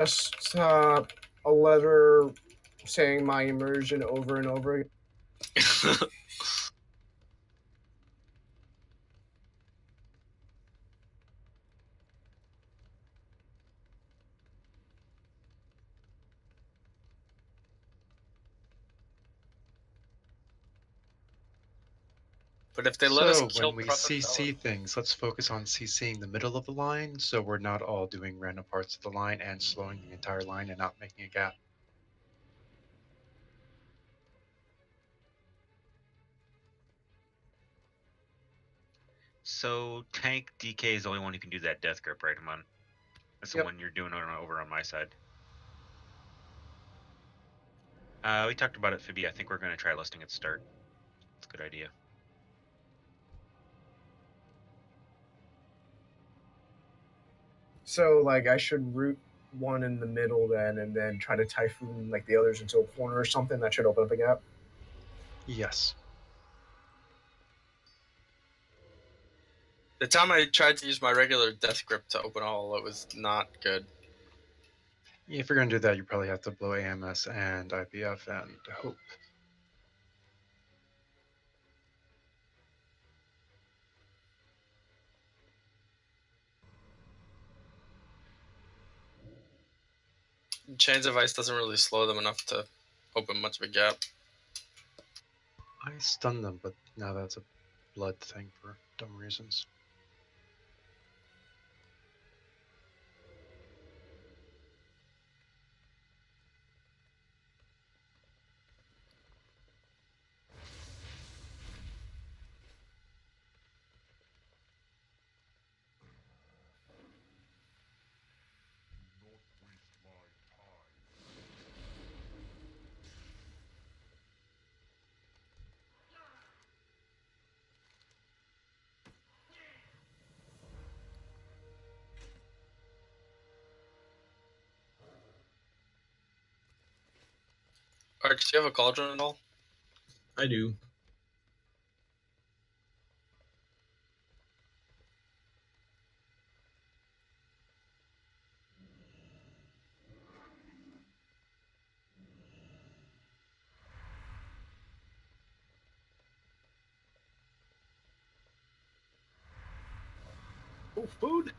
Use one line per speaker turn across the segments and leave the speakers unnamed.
Just a letter saying my immersion over and over again.
But if they let us kill
when we CC things, let's focus on CCing the middle of the line, so we're not all doing random parts of the line and slowing the entire line and not making a gap.
So tank DK is the only one who can do that death grip, right, Amon? That's the one you're doing over on my side. We talked about it, Phoebe. I think we're going to try listing at start. It's a good idea.
So, like, I should root one in the middle then, and then try to typhoon, like, the others into a corner or something. That should open up a gap.
Yes.
The time I tried to use my regular death grip to open all, it was not good.
If you're going to do that, you probably have to blow AMS and IPF and hope.
Chains of Ice doesn't really slow them enough to open much of a gap.
I stunned them, but now that's a blood thing for dumb reasons.
Arch, do you have a cauldron at all?
I do.
Oh, food!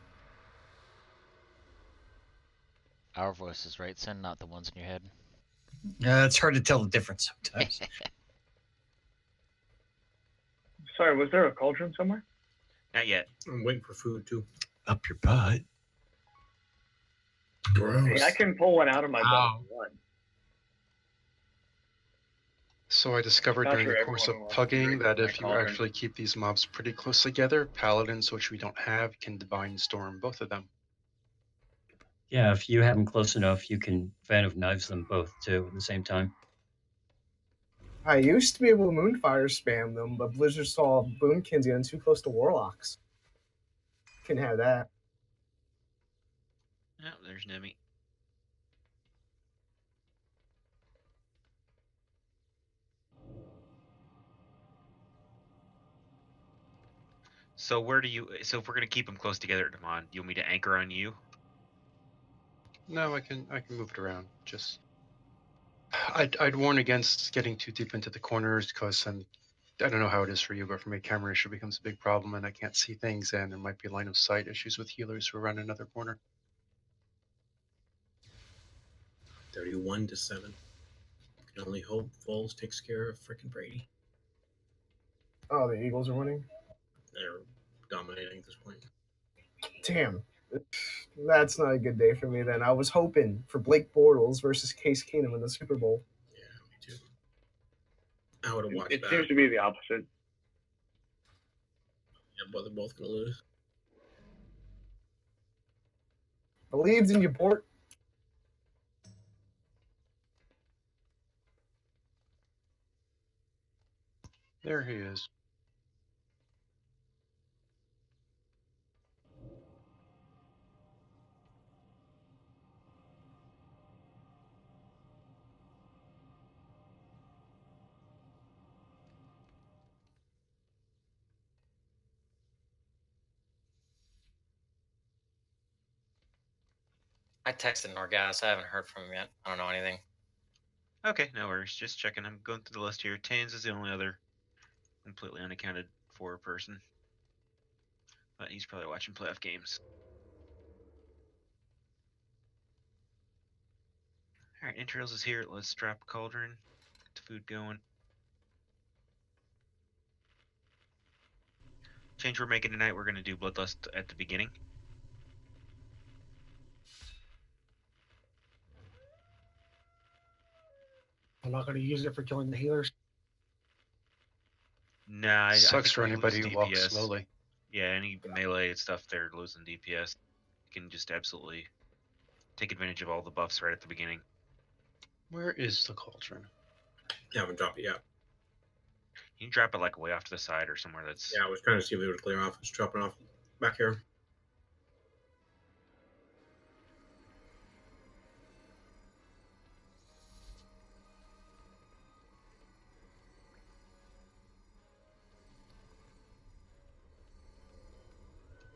Our voices, right, Sin? Not the ones in your head.
It's hard to tell the difference sometimes.
Sorry, was there a cauldron somewhere?
Not yet.
I'm waiting for food too.
Up your butt.
Gross.
Hey, I can pull one out of my butt.
So I discovered
Not
during
sure
the course of
everyone wants to
pugging
drink
that
my
if you
cauldron.
actually keep these mobs pretty close together, paladins, which we don't have, can divine storm both of them.
Yeah, if you have them close enough, you can Fan of Knives them both too at the same time.
I used to be able to Moonfire spam them, but Blizzard saw Boomkins getting too close to Warlocks. Can have that.
Oh, there's Nemi. So where do you? So if we're gonna keep them close together, Damon, you want me to anchor on you?
No, I can move it around. Just I'd warn against getting too deep into the corners because I don't know how it is for you, but for me, camera issue becomes a big problem, and I can't see things, and there might be line of sight issues with healers who are around another corner.
31-7. Can only hope Foles takes care of frickin' Brady.
Oh, the Eagles are winning?
They're dominating at this point.
Damn. That's not a good day for me then. I was hoping for Blake Bortles versus Case Keenum in the Super Bowl.
Yeah, me too. I would have watched
It
that.
seems to be the opposite.
Yeah, but they're both going to lose.
Believed in you, Bort.
There he is.
I texted Norgas. I haven't heard from him yet. I don't know anything.
Okay, no worries. Just checking. I'm going through the list here. Tains is the only other completely unaccounted for person. But he's probably watching playoff games. Alright, Entrails is here. Let's drop a cauldron. Get the food going. Change we're making tonight, we're going to do Bloodlust at the beginning.
I'm not going to use it for killing the healers.
Nah, I
Sucks
think
for
we
anybody
lose
who walks
DPS.
slowly.
Yeah, any melee and stuff, they're losing DPS. You can just absolutely take advantage of all the buffs right at the beginning.
Where is the cauldron?
Haven't dropped it yet.
You can drop it like way off to the side or somewhere that's...
Yeah, I was trying to see if it would clear off. It's dropping off back here.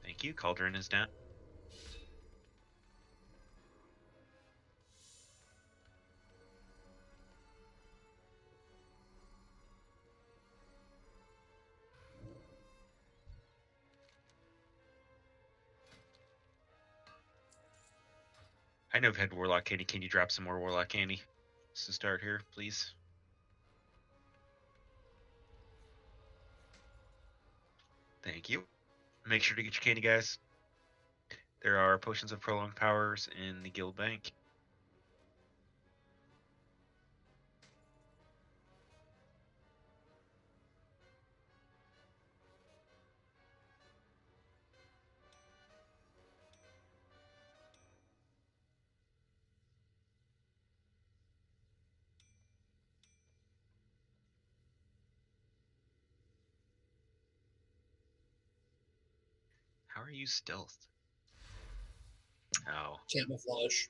Thank you, Cauldron is down. I know I've had Warlock Candy. Can you drop some more Warlock Candy? Just to start here, please. Thank you. Make sure to get your candy, guys. There are potions of prolonged powers in the guild bank. How are you stealth? Oh.
Camouflage.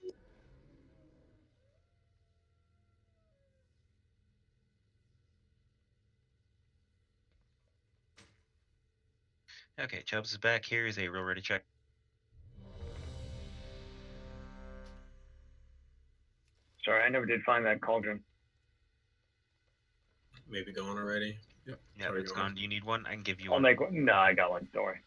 Okay, Chubbs is back. Here is a real ready check.
Sorry, I never did find that cauldron.
Maybe going already. Yep.
Yeah,
Already
it's
going.
gone. Do you need one? I can give you
I'll
one.
make one. No, I got one. Don't worry.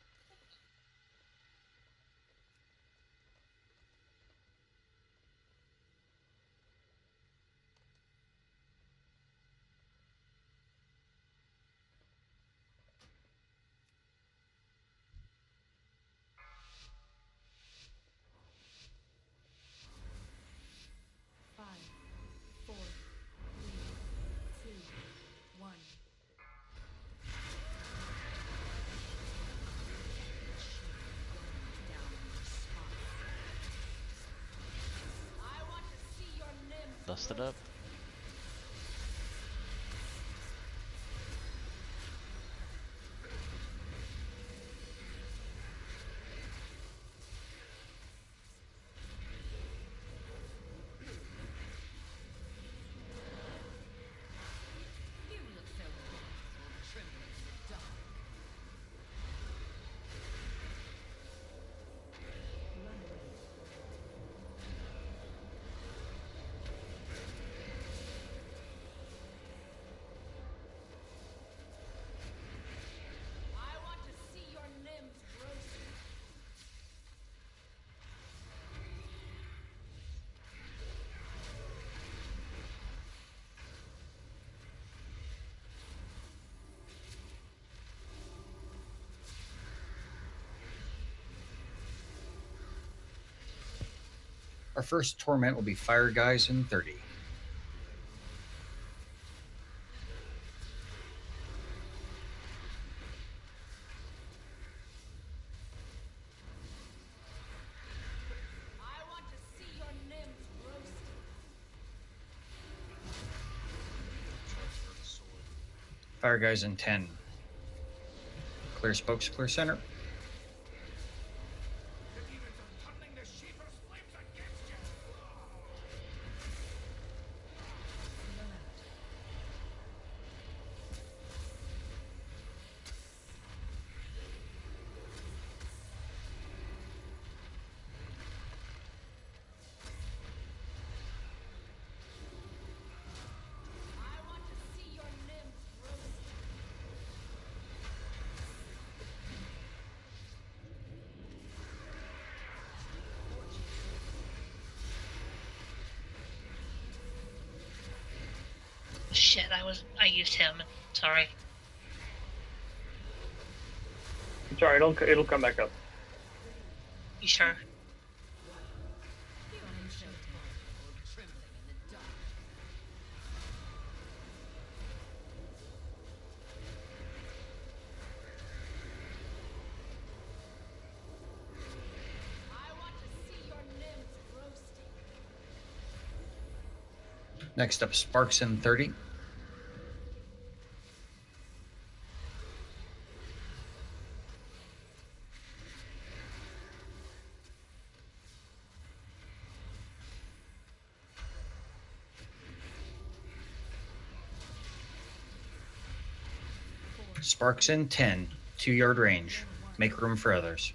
Dusted up.
Our first torment will be Fire Guys in 30. Fire Guys in 10. Clear spokes, clear center.
I used him. Sorry.
Sorry, it'll come back up.
You sure?
Next up, Sparks in 30. Sparks in 10. 2-yard range. Make room for others.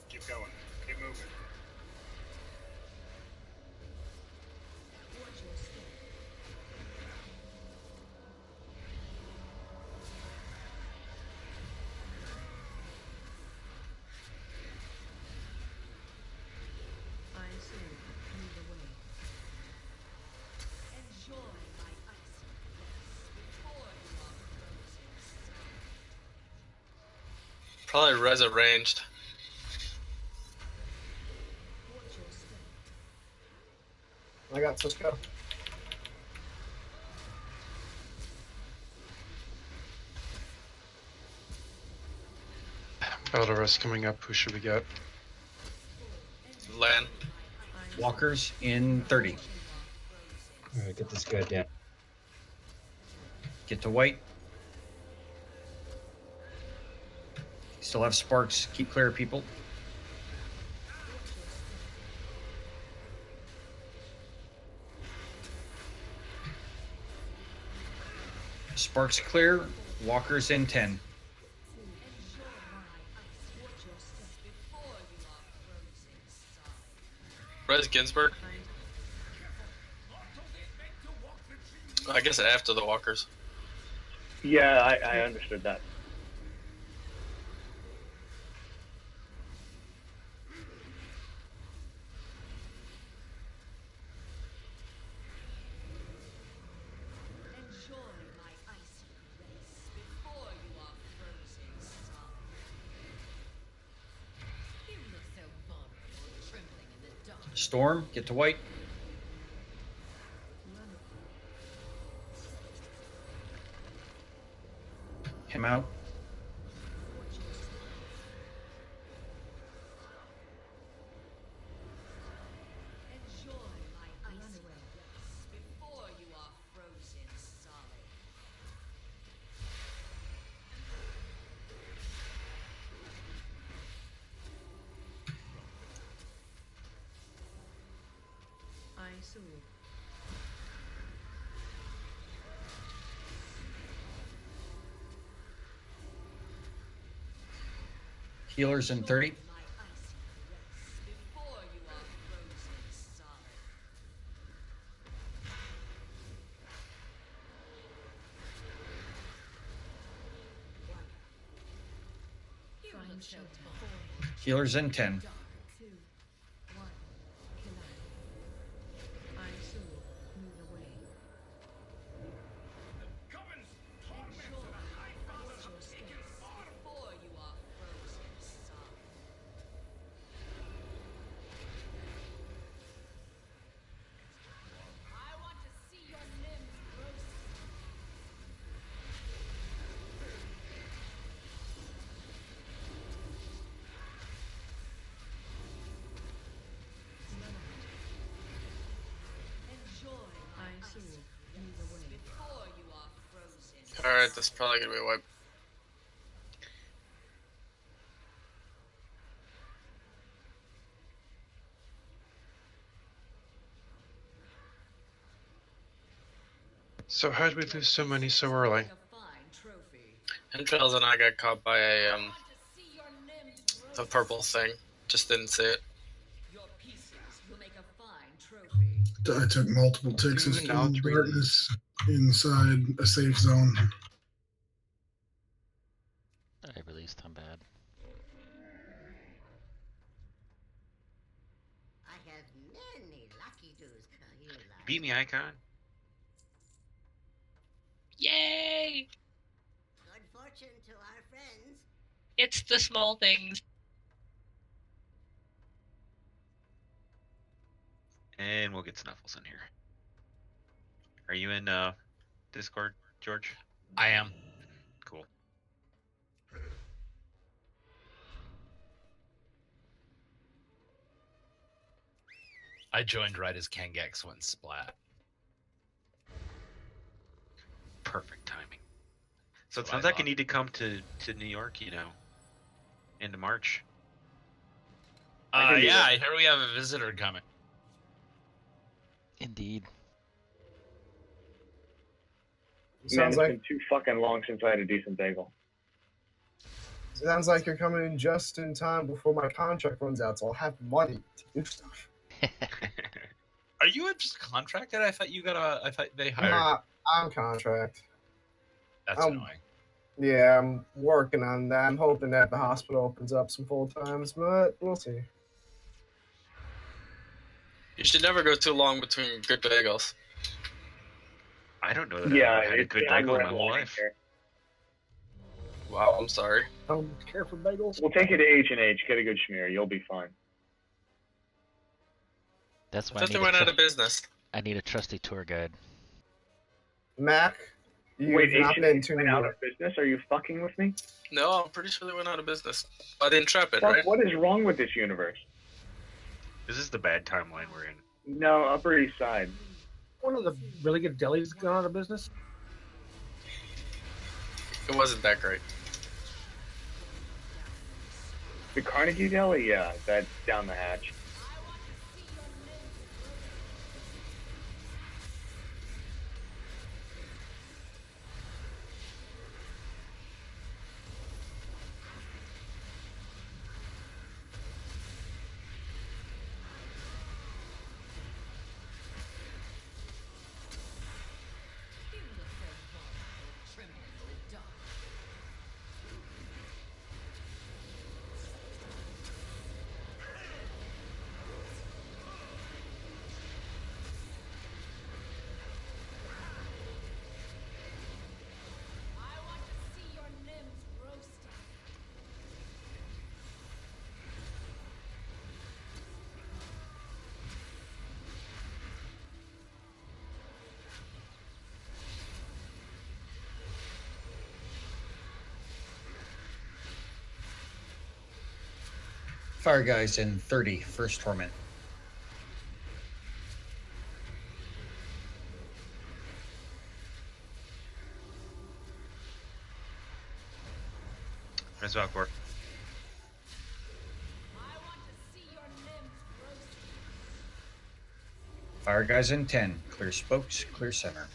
Keep going. Keep moving.
Probably res arranged.
I got Cisco.
Antorus coming up. Who should we get?
Lan.
Walkers in 30.
All right, get this guy down.
Get to white. Still have Sparks. Keep clear of people. Sparks clear. Walkers in 10.
Res Ginsburg. I guess after the walkers.
Yeah, I understood that.
Storm, get to white. Him out. Healers in 30. Healers in 10.
Alright, this is probably gonna be a wipe.
So how did we lose so many so early?
Entrails and I got caught by a purple thing. Just didn't see it.
I took multiple ticks of
Dude, now
skin
it's really-
darkness inside a safe zone.
I released, I'm bad.
I have many lucky doos. Here lies.
Beat me, Icon.
Yay!
Good fortune to our friends.
It's the small things.
And we'll get Snuffles in here. Are you in Discord, George?
I am.
Cool.
I joined right as Kangex went splat.
Perfect timing. So it
That's what
sounds
I
like I
thought.
need to come to New York, into March.
I can do
Yeah,
that.
I hear we have a visitor coming.
Indeed.
Man,
Sounds
it's
like
been too fucking long since I had a decent bagel.
sounds like you're coming in just in time before my contract runs out, so I'll have money to do stuff.
Are you just contracted? I thought I thought they hired.
I'm contract.
That's annoying.
Yeah, I'm working on that. I'm hoping that the hospital opens up some full times, but we'll see.
You should never go too long between good bagels.
I don't know that
Yeah,
I've had a
it's
good
I'm
bagel in my
red
whole
lining
life.
here.
Wow, I'm sorry.
Care for bagels?
We'll take you to H&H, get a good schmear. You'll be fine.
That's
I
why
thought they went out of business.
I need a trusty tour guide.
Mac, you've
Wait,
not been
H&H
to
went
New
out
York.
of business? Are you fucking with me?
No, I'm pretty sure they went out of business. By the Intrepid,
Fuck,
right?
what is wrong with this universe?
This is the bad timeline we're in.
No, Upper East Side.
One of the really good delis gone out of business.
It wasn't that great.
The Carnegie Deli? Yeah, that's down the hatch.
Fire guys in 30, first torment.
Res Valkor.
Fire guys in 10, clear spokes, clear center.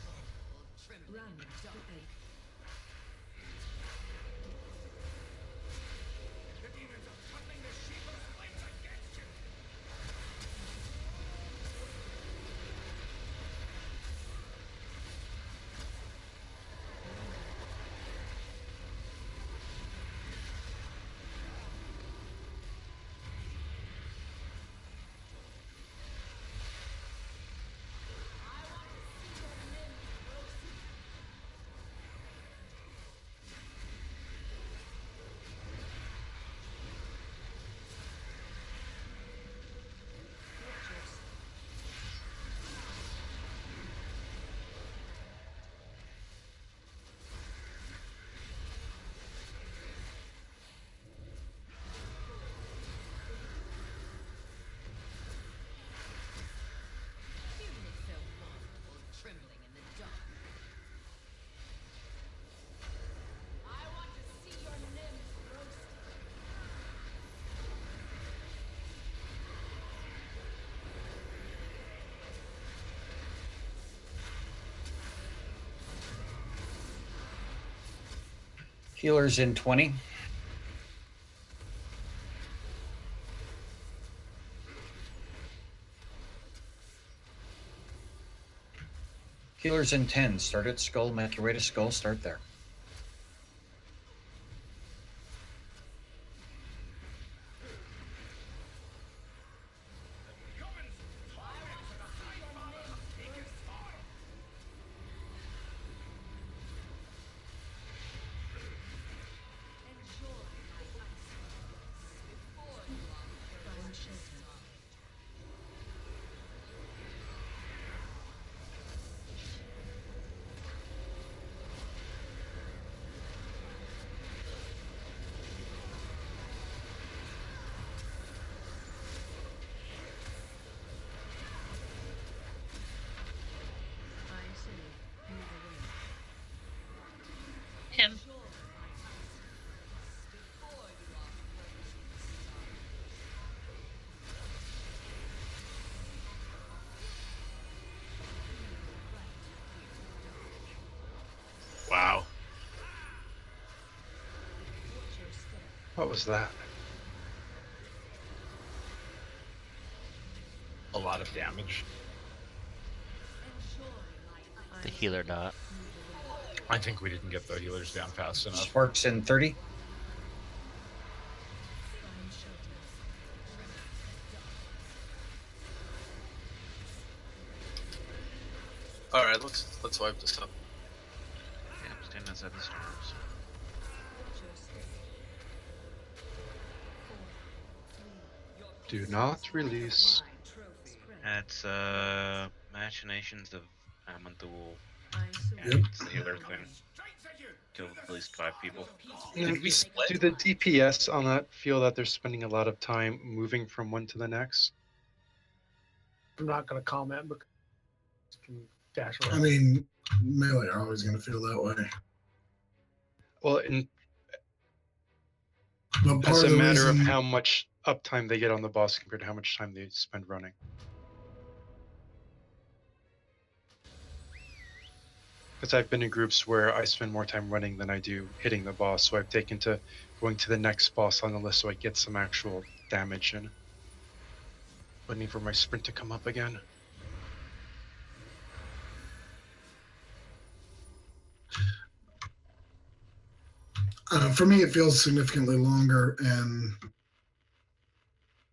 Healers in 20. Healers in 10. Start at skull. Make your way to skull. Start there.
Him.
Wow.
What was that?
A lot of damage.
The healer not.
I think we didn't get the healers down fast enough.
Sparks in 30.
All right, let's wipe this up.
Yeah, I'm standing outside the storms.
Do not release.
That's Machinations of Amanthul.
Yep.
And it's the healer thing. Killed at least 5 people.
Did we split?
Do the DPS on that feel that they're spending a lot of time moving from one to the next?
I'm not going to comment because you can dash around.
I mean, melee are always going to feel that way.
Well,
But part
as
of
a
the
matter
reason,
of how much uptime they get on the boss compared to how much time they spend running. Because I've been in groups where I spend more time running than I do hitting the boss, so I've taken to going to the next boss on the list so I get some actual damage in. Waiting for my sprint to come up again.
for me, it feels significantly longer and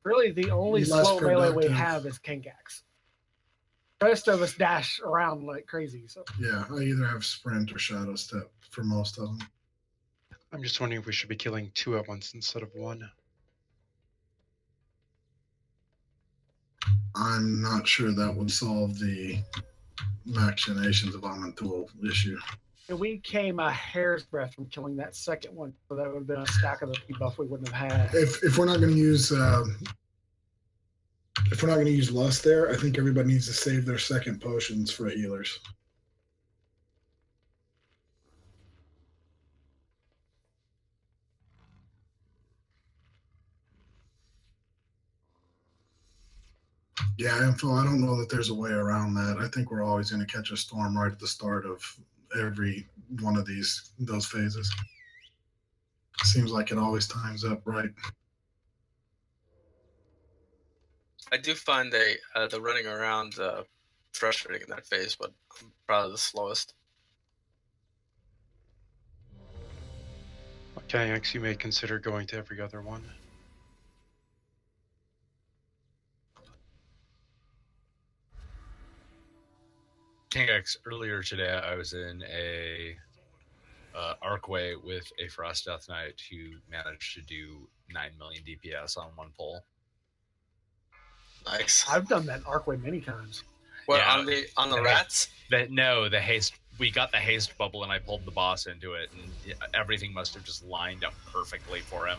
Really, the only
less
slow melee we
productive.
have is Kangax. The rest of us dash around like crazy. So
Yeah, I either have sprint or shadow step for most of them.
I'm just wondering if we should be killing 2 at once instead of 1.
I'm not sure that would solve the machinations of Amantul issue.
and we came a hair's breadth from killing that second one. So that would have been a stack of the debuff we wouldn't have had.
If we're not going to use lust there, I think everybody needs to save their second potions for healers. Yeah, info. I don't know that there's a way around that. I think we're always going to catch a storm right at the start of every one of those phases. Seems like it always times up right.
I do find the running around frustrating in that phase, but I'm probably the slowest.
Okay, X, you may consider going to every other one.
Kangax, earlier today, I was in a Arcway with a Frost Death Knight who managed to do 9 million DPS on one pull.
Nice.
I've done that Arcway many times.
What,
Yeah,
on the rats?
The haste. We got the haste bubble, and I pulled the boss into it, and everything must have just lined up perfectly for him.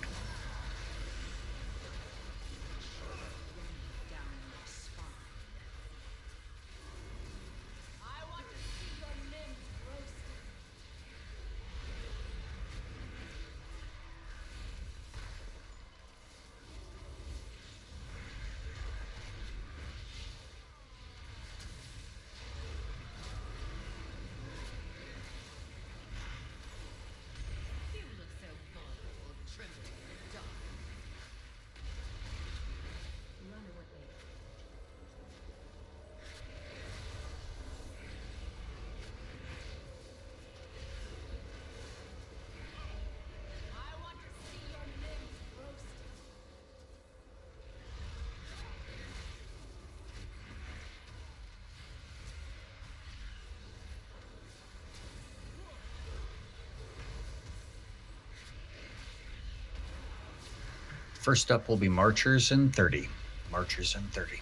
First up will be Marchers in 30. Marchers in 30.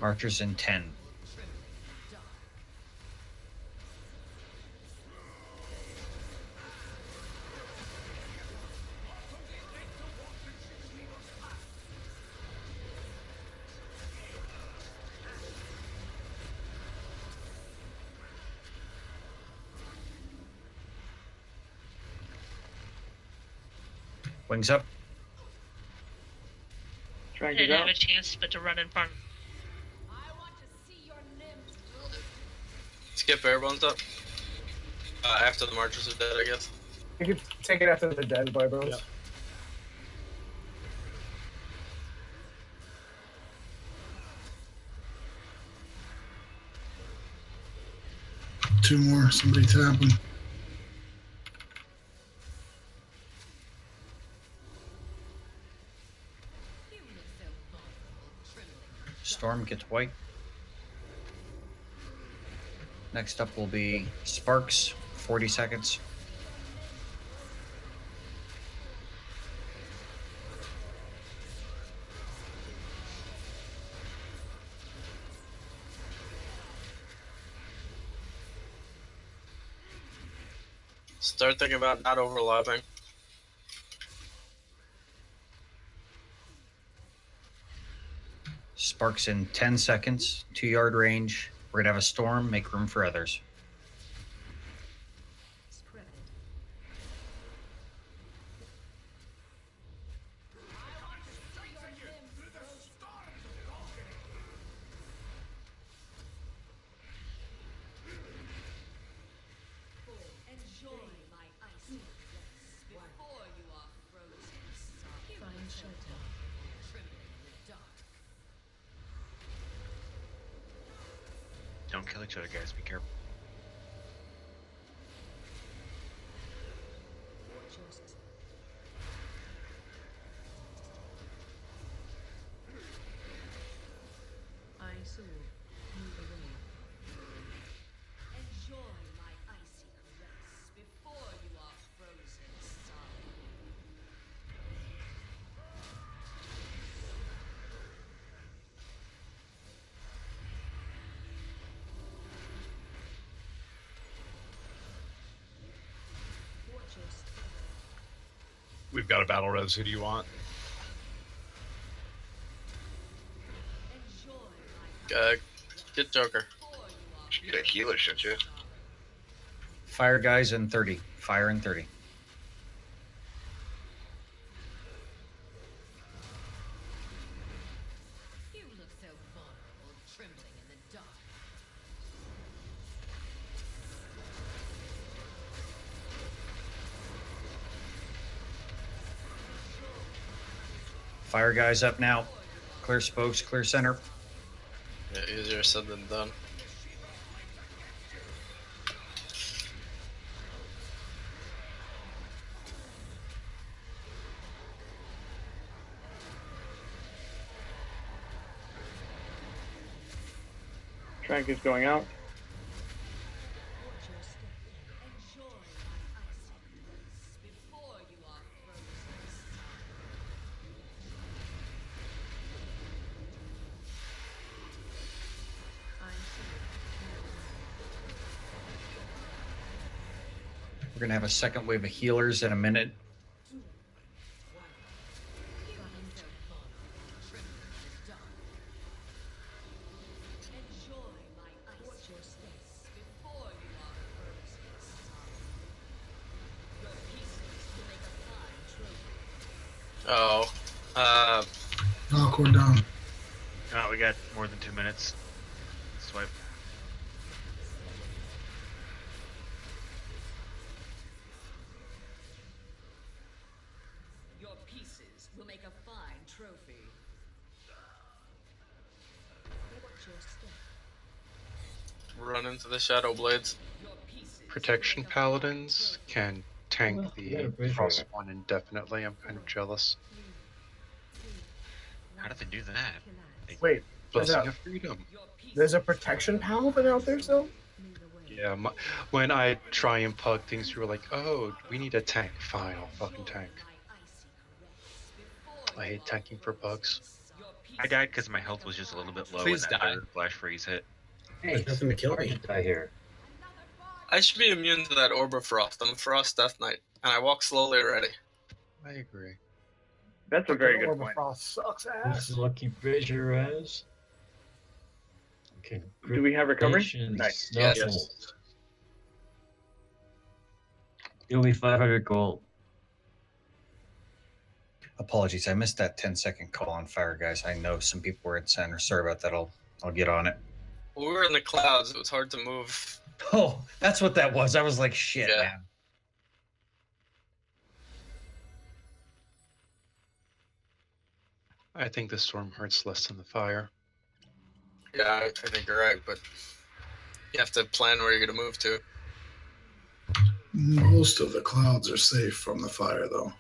Marchers in 10. Wings up.
I didn't have a chance but to run in front.
Skip airbones up. After the marchers are dead, I guess.
You could take it after the dead boy bones.
Yep.
Two more. Somebody tap him.
Storm gets white. Next up will be Sparks, 40 seconds.
Start thinking about not overlapping.
Sparks in 10 seconds, 2-yard range. We're gonna have a storm, make room for others.
Don't kill each other, guys. Be careful.
We've got a battle res. Who do you want?
Get Joker.
You get a healer, shouldn't you?
Fire guys in 30. Fire in 30.
You look so vulnerable, trembling in the dark.
Fire guys up now. Clear spokes, clear center.
Yeah, easier said than done.
Trank is going out.
We're gonna have a second wave of healers in a minute.
Oh.
Awkward down.
Oh, we got more than 2 minutes. Swipe.
Your pieces will make a fine trophy.
Run into the Shadow Blades.
Protection Paladins can tank
Well, we got a
the
bridge
Frost
here.
one indefinitely. I'm kind of jealous.
How did they do that?
Wait,
Blessing of Freedom.
there's a protection paladin out there still?
Yeah, when I try and pug things, you were like, oh, we need a tank. Fine, I'll fucking tank. I hate tanking for bugs.
I died because my health was just a little bit low
Please
when that
die.
third flash freeze hit.
Hey,
There's nothing to kill
hard
me.
to die here.
I should be immune to that Orb of Frost. I'm a Frost Death Knight, and I walk slowly already.
I agree.
That's a very good
Orb of
point.
Frost sucks
This
ass.
is lucky bridge res. Okay.
Do we have recovery?
Grippation
Nice.
Snuffle.
Yes.
You'll be 500 gold.
Apologies, I missed that 10-second call on fire, guys. I know some people were in center. Sorry about that. I'll get on it.
Well, we were in the clouds. It was hard to move.
Oh, that's what that was. I was like, shit,
Yeah.
man.
I think the storm hurts less than the fire.
Yeah, I think you're right, but you have to plan where you're going to move to.
Most of the clouds are safe from the fire, though.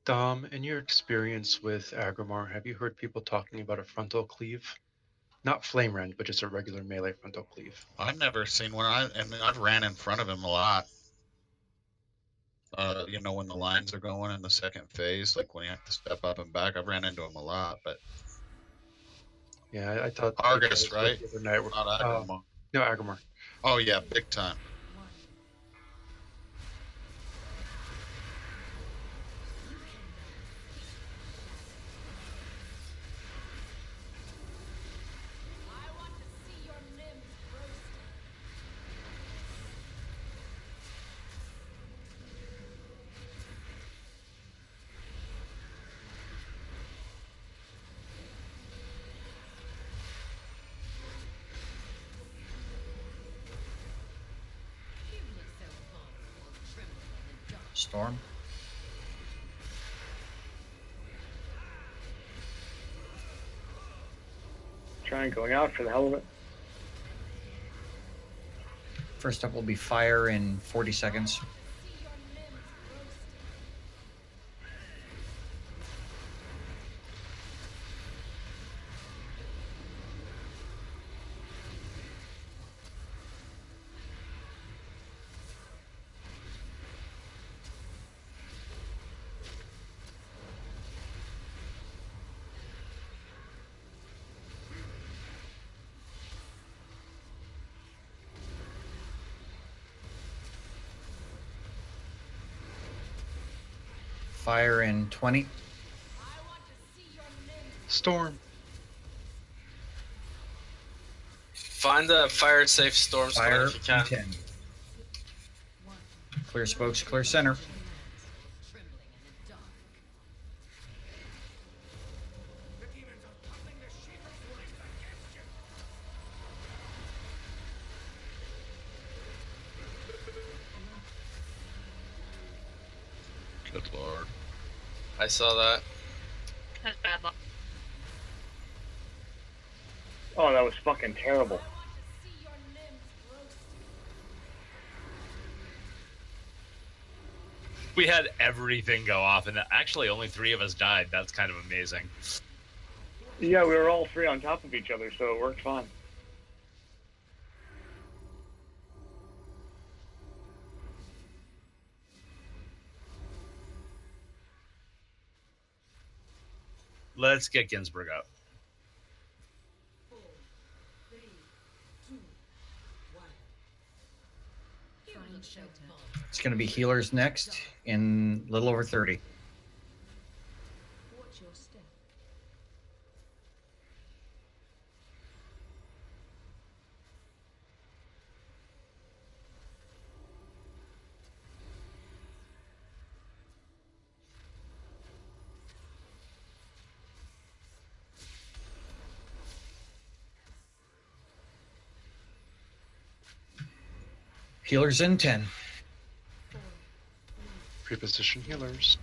Dom, in your experience with Agrimar, have you heard people talking about a frontal cleave? Not flame rend, but just a regular melee frontal cleave.
I've never seen one. I've ran in front of him a lot. When the lines are going in the second phase, like when you have to step up and back, I've ran into him a lot. But
yeah, I thought
Argus, right?
The other night were,
Not Agrimar.
no, Agrimar.
Oh yeah, big time.
Storm.
Trying going out for the hell of it.
First up will be fire in 40 seconds. Fire in 20.
Storm.
Find a fire safe storm spot
Fire
if you can.
in 10. Clear spokes, clear center.
Good lord.
I saw that.
That's bad luck.
Oh, that was fucking terrible.
We had everything go off, and actually only 3 of us died. That's kind of amazing.
Yeah, we were all 3 on top of each other, so it worked fine.
Let's get Ginsburg up.
It's going to be healers next in a little over 30. Healers in 10.
Preposition healers.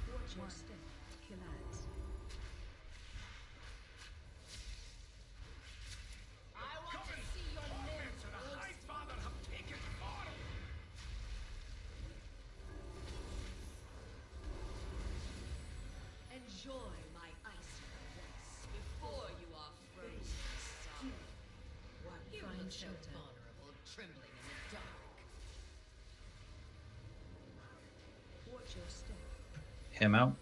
Enjoy my icy caress before you are frozen solid. You look so vulnerable, trembling in the dark. Watch your step.
Him out.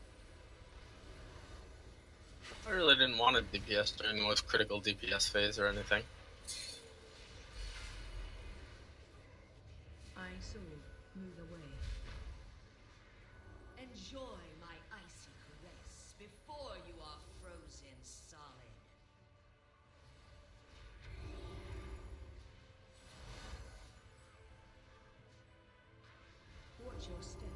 I really didn't want a DPS during the most critical DPS phase or anything.
I saw move away. Enjoy my icy caress before you are frozen solid. Watch your step.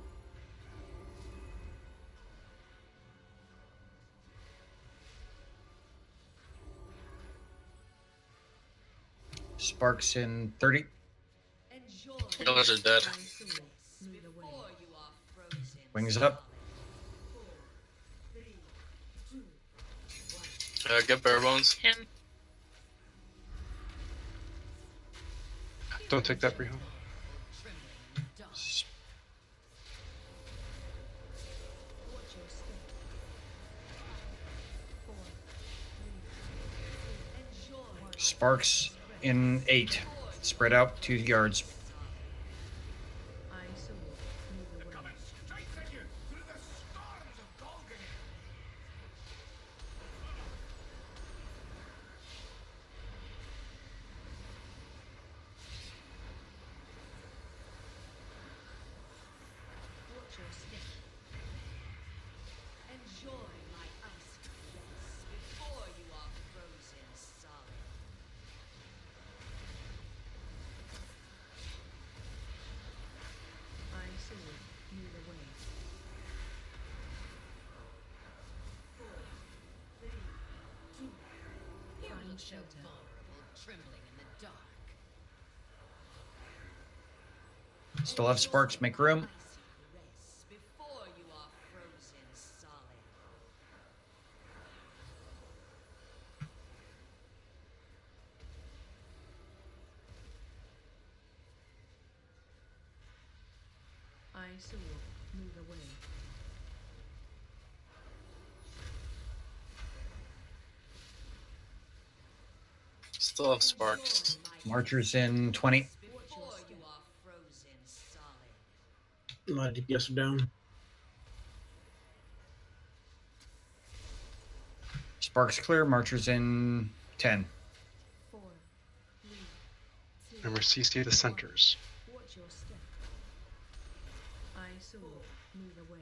Sparks in 30.
Enjoy.
Killers are dead.
Before you are frozen.
Wings up.
Get bare bones.
Him.
Don't take that, Briho.
Sparks in 8. Spread out 2 yards.
Enjoy my icy caress before you are frozen solid. I see you the way. 4, 3, 2. Find shelter. Vulnerable, trembling in the dark.
Still have Sparks. Make room.
Before you are frozen solid. I saw move away.
Still have sparks.
Marchers in 20.
Before you are frozen solid.
My DPS are down.
Sparks clear. Marchers in 10.
4, 3, 2.
Remember, CC the centers.
Watch your step. I saw move away.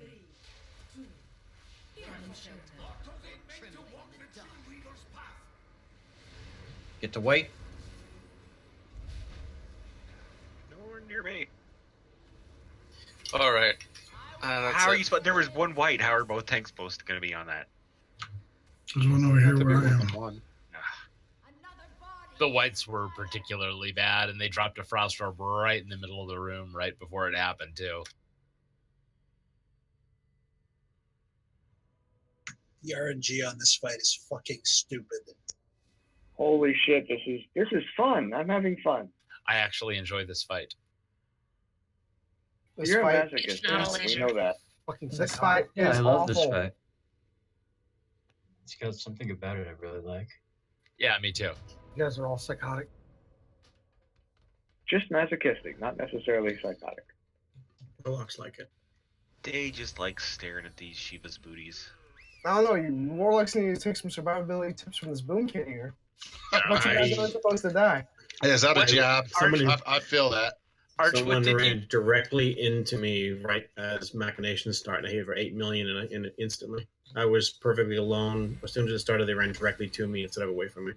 3, 2. Find shelter. Trembling in the dark.
Get to white.
Nowhere near me.
All right.
How are you supposed? There was one white. How are both tanks supposed to be on that?
There's one over here
To be
where I
more
am.
than one.
The whites were particularly bad, and they dropped a frost orb right in the middle of the room right before it happened, too.
The RNG on this fight is fucking stupid.
Holy shit, this is fun. I'm having fun.
I actually enjoy this fight.
This
You're
fight,
a masochist. We know that.
fucking this fight
Yeah,
is
I love this
awful.
fight. It's got something about it I really like.
Yeah, me too.
You guys are all psychotic.
Just masochistic, not necessarily psychotic.
Warlocks like it.
They just like staring at these Shiva's booties.
I don't know. You warlocks need to take some survivability tips from this boom kid here. But you guys aren't supposed to die.
Hey, is that a jab?
Somebody-
I feel that.
Arch,
Someone
what did
ran
you...
directly into me right as machinations started. I hit for 8 million in instantly. I was perfectly alone. As soon as it started, they ran directly to me instead of away from me.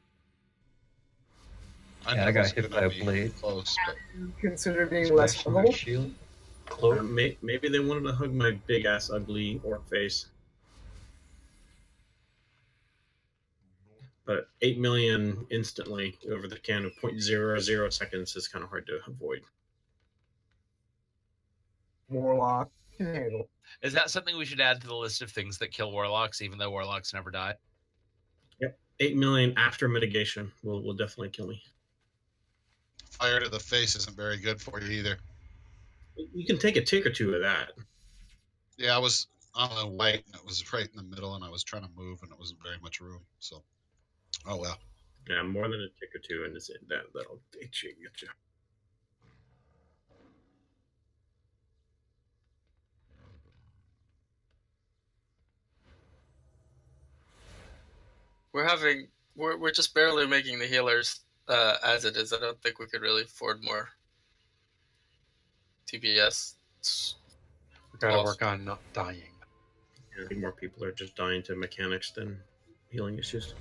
Yeah, I got hit by a blade.
Close, but
Consider being less
Smash from my
level.
shield. Cloak.
Maybe they wanted to hug my big ass ugly orc face. But 8 million instantly over the can of 0.00 seconds is kind of hard to avoid.
Warlock can handle.
Is that something we should add to the list of things that kill warlocks, even though warlocks never die?
Yep, 8 million after mitigation will definitely kill me.
fire to the face isn't very good for you either.
You can take a tick or two of that.
Yeah, I was on a white, and it was right in the middle, and I was trying to move, and it wasn't very much room. So, oh well.
Yeah, more than a tick or two, and that'll get you.
We're just barely making the healers as it is. I don't think we could really afford more TPS.
We gotta
Lost.
work on not dying.
I think more people are just dying to mechanics than healing issues.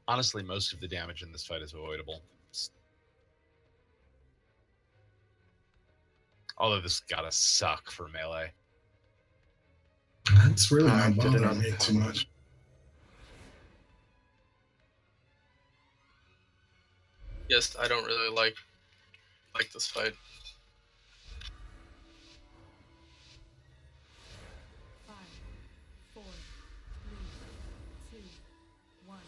Honestly, most of the damage in this fight is avoidable. Although this gotta suck for melee.
That's really
I
not
did it
bothering
on
me
the
too
paladin.
much.
Yes, I don't really like this fight.
5, 4, 3, 2, 1.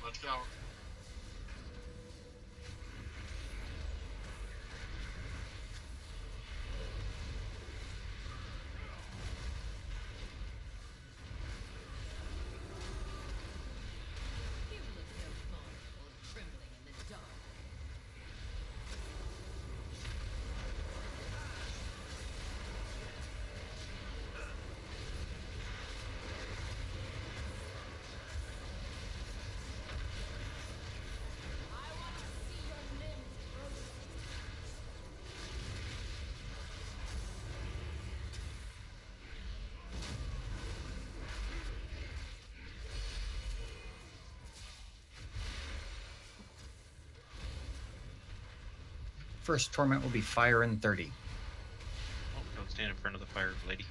Watch out.
First torment will be fire in 30.
Oh, don't stand in front of the fire lady.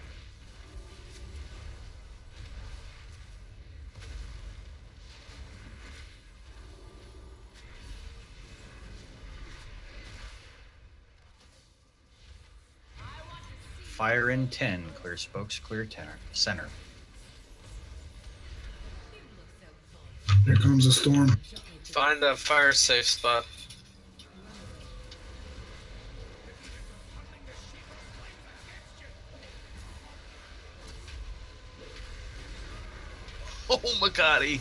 Fire in 10. Clear spokes, clear center.
Here comes a storm.
Find a fire safe spot.
Oh, Makati!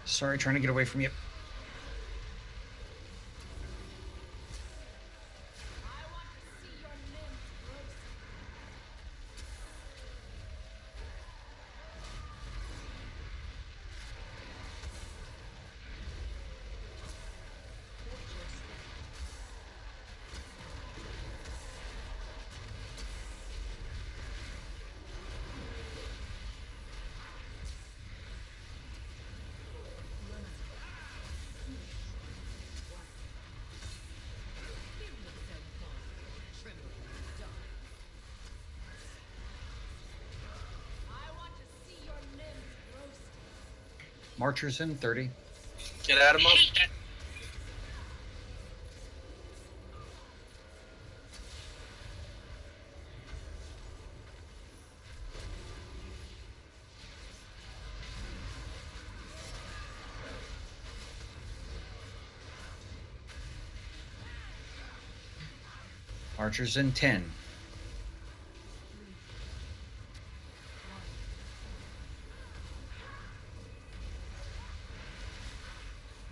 Sorry, trying to get away from you. Marchers in 30.
Get Adam up.
Archers in 10.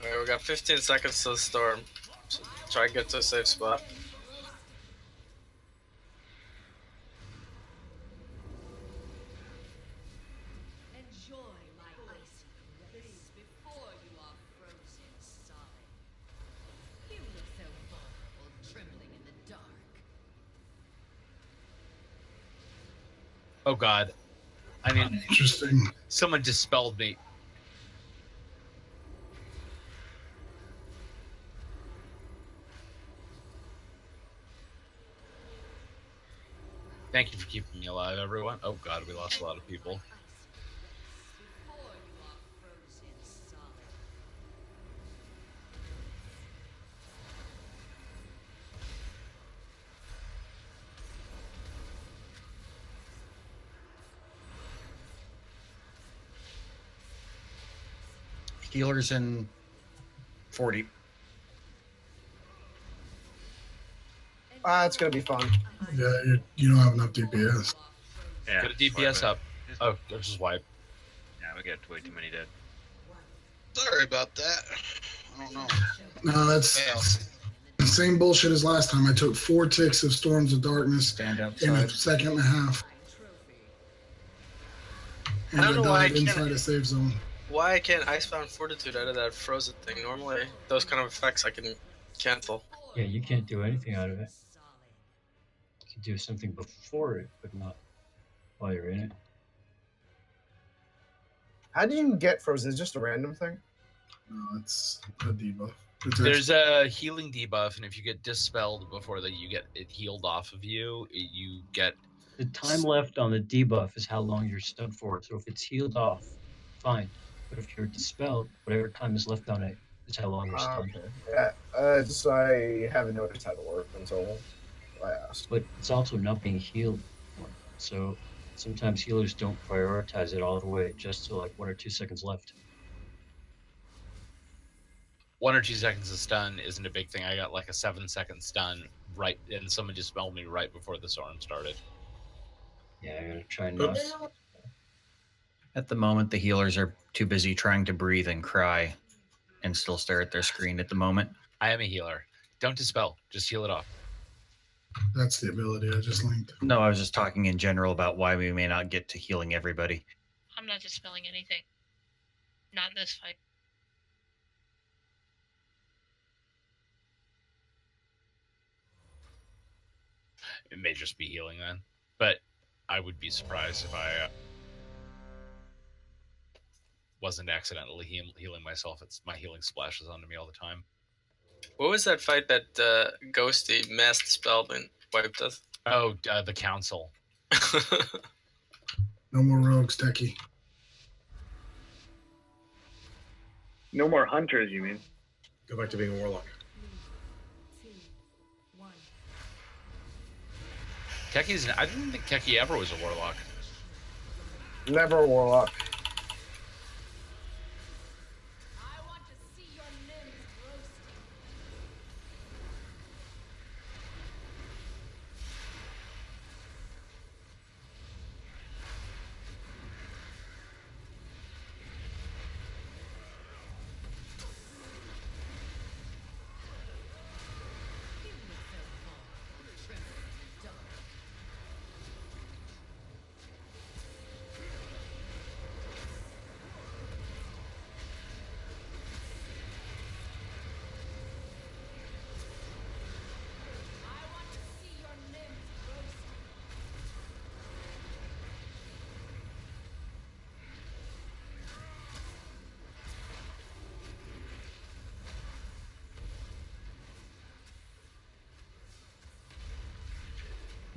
Alright, we got 15 seconds to the storm. So try and get to a safe spot.
Enjoy my icy grace before you are frozen solid. You look so vulnerable, trembling in the dark.
Oh god. I mean,
Interesting.
someone dispelled me. Thank you for keeping me alive, everyone. Oh god, we lost a lot of people.
Before you are frozen solid.
Healers in 40.
It's gonna be fun.
Yeah, you don't have enough DPS.
Yeah.
Get a DPS up. Oh, just wipe.
Yeah, we got way too many dead.
Sorry about that. I don't know.
No, that's the same bullshit as last time. I took 4 ticks of Storms of Darkness in a second and a half. And
I don't know why I
died inside
can't.
a safe zone.
Why I can't Icebound Fortitude out of that frozen thing? Normally, those kind of effects I can cancel.
Yeah, you can't do anything out of it. You can do something before it, but not while you're in it.
How do you get frozen? Is it just a random thing?
No, it's a debuff.
There's a healing debuff, and if you get dispelled before that, you get it healed off of you. You get
The time left on the debuff is how long you're stunned for. So if it's healed off, fine. But if you're dispelled, whatever time is left on it is how long you're stunned.
Okay. Yeah, just I haven't noticed how to work until I asked.
But it's also not being healed. So sometimes healers don't prioritize it all the way, just to like 1 or 2 seconds left.
1 or 2 seconds of stun isn't a big thing. I got like a 7-second stun right, and someone just dispelled me right before the storm started.
Yeah, I gotta try not.
At the moment, the healers are too busy trying to breathe and cry and still stare at their screen at the moment.
I am a healer. Don't dispel. Just heal it off.
That's the ability I just linked.
No, I was just talking in general about why we may not get to healing everybody.
I'm not dispelling anything. Not in this fight.
It may just be healing then. But I would be surprised if I wasn't accidentally healing myself. It's my healing splashes onto me all the time.
What was that fight that Ghosty mass dispelled and wiped us?
Oh, the council.
No more rogues, Techie.
No more hunters, you mean?
Go back to being a warlock.
Techie's. I didn't think Techie ever was a warlock.
Never a warlock.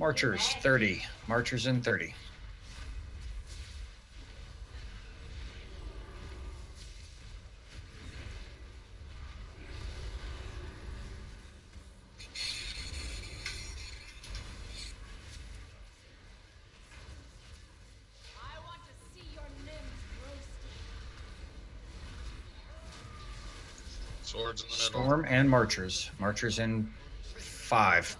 Marchers, 30. Marchers in 30.
Swords in the middle.
Storm and Marchers. Marchers in 5.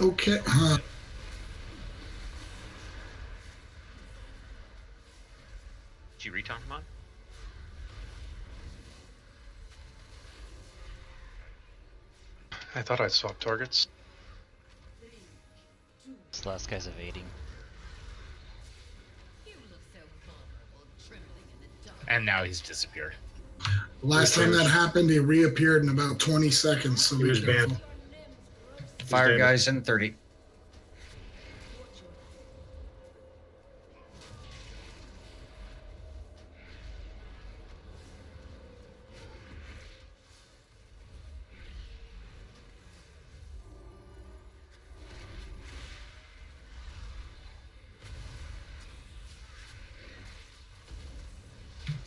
Okay.
Did you retaunt him on?
I thought I swapped targets.
This last guy's evading.
And now he's disappeared.
Last time that happened, he reappeared in about 20 seconds, so
He
be
was
careful.
banned.
Fire
dead.
guys in 30.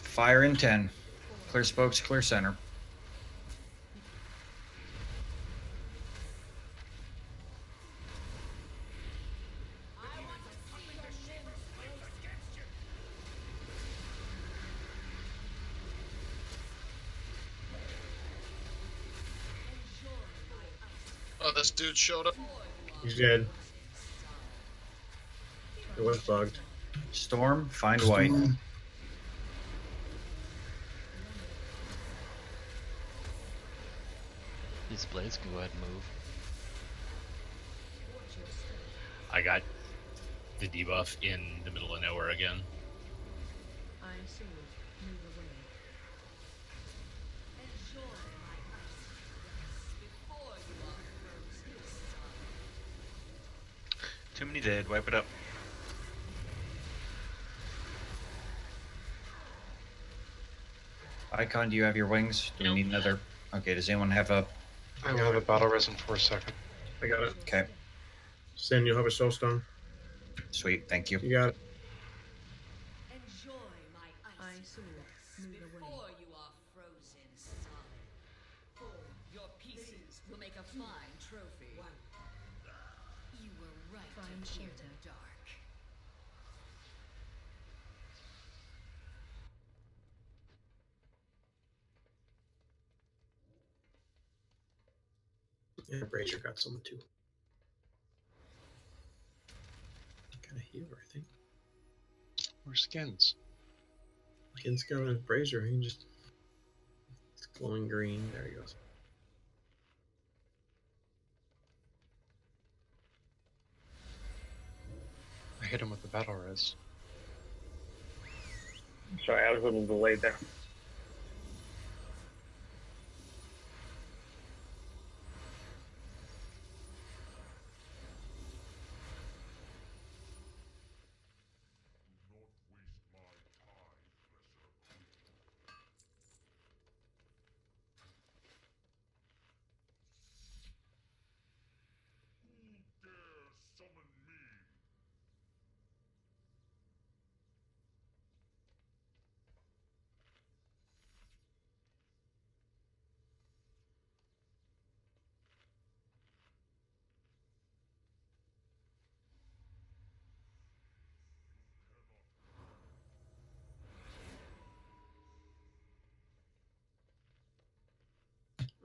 Fire in 10. Clear spokes, clear center.
Oh, this dude showed up.
He's dead. It was bugged.
Storm, find white.
Storm.
These blades can go ahead and move.
I got the debuff in the middle of nowhere again.
I see. Move away. Enjoy my icy before you are frozen solid.
Too many dead. Wipe it up.
Icon, do you have your wings? Do we need another? Okay, does anyone have a...
I will have a battle res in 4 seconds.
I got it.
Okay,
Sin, you'll have a soulstone.
sweet, thank you.
You got it.
Enjoy my icy before you are frozen solid. Your pieces will make a fine trophy. You were right to fear the dark.
Yeah, Brazier got someone too. Got a healer, I think.
Where's skins?
Skin's got a Brazier. He just. It's glowing green. There he goes.
I hit him with the battle res.
Sorry, I was a little delayed there.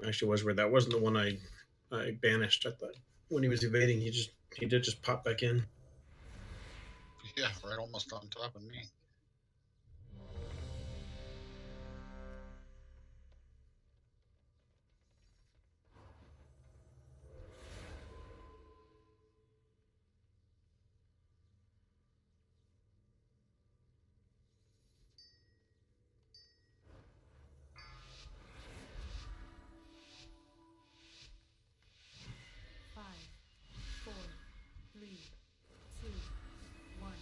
Actually, was where that wasn't the one I banished. I thought when he was evading, he did just pop back in.
Yeah, right almost on top of me.
Five, four, three, two, one.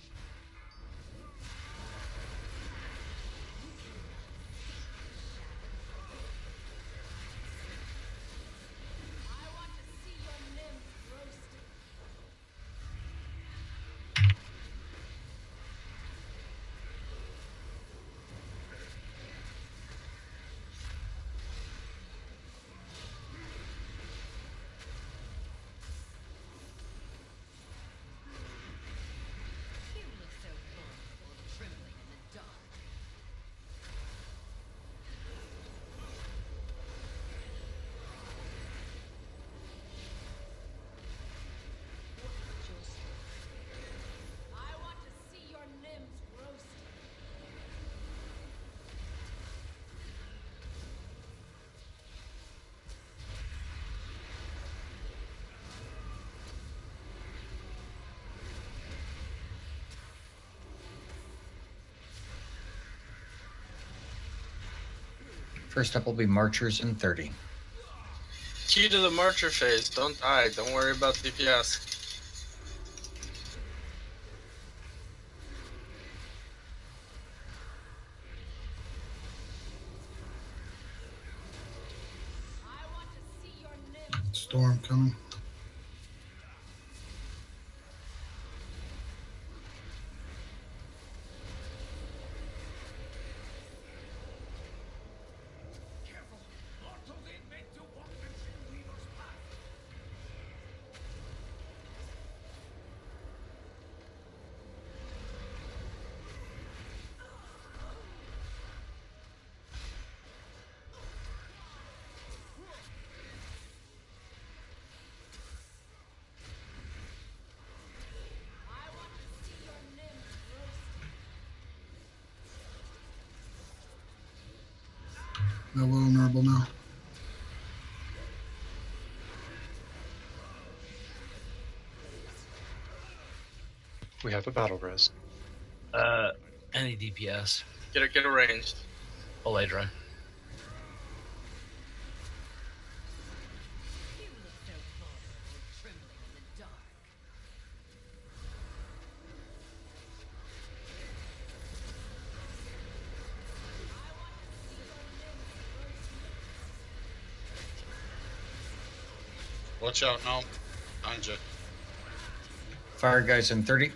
First up will be Marchers in 30.
Key to the Marcher phase. Don't die. Don't worry about DPS.
Storm coming. They're vulnerable now.
We have a battle res.
Any DPS.
Get arranged.
Eladra.
Watch out now. Behind you.
Fire guys in 30.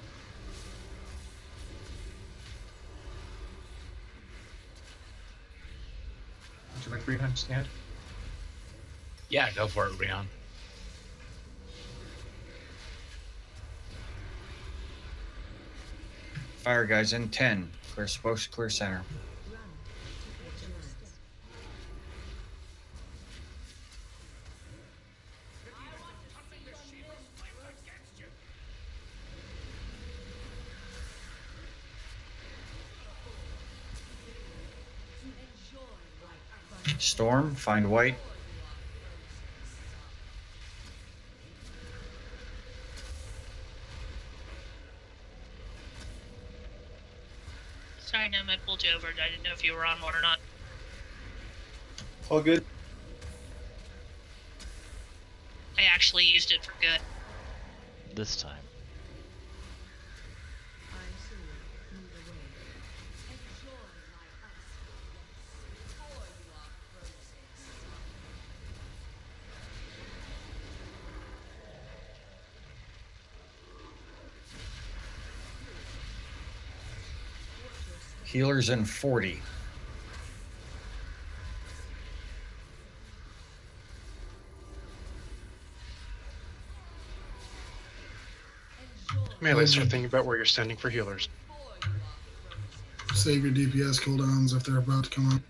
Would you like 3 times stand?
Yeah, go for it, Rion.
Fire guys in 10. Clear spokes, clear center. Storm, find white.
Sorry, Nim, I pulled you over. I didn't know if you were on one or not.
All good.
I actually used it for good.
This time.
Healers in 40.
Melee, start thinking about where you're standing for healers.
Save your DPS cooldowns if they're about to come up.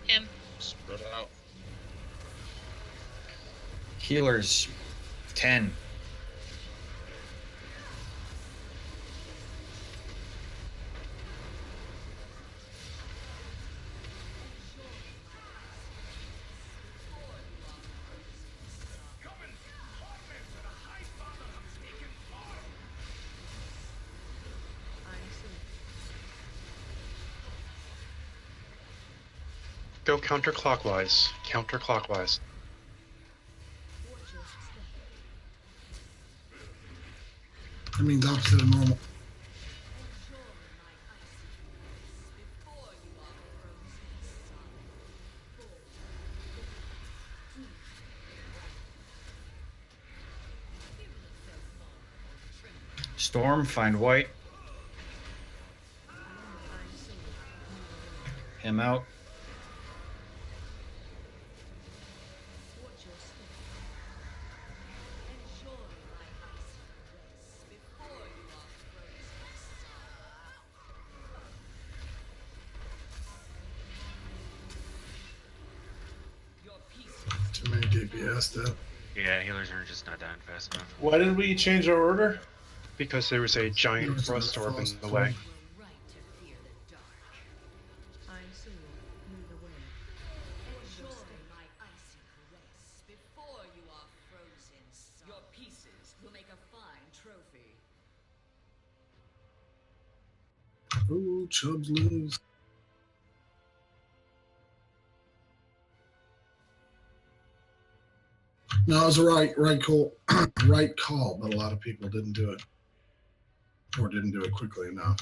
Him.
Spread out.
Healers 10.
Go counterclockwise. Counterclockwise.
That means opposite of normal.
Storm, find white. Him out.
Too many DPS though.
Yeah, healers are just not dying fast enough.
Why did we change our order?
Because there was a giant frost orb in the way.
Your pieces will make a fine trophy.
Ooh, Chubbs lose. No, it was a right call, right call, but a lot of people didn't do it, or didn't do it quickly enough.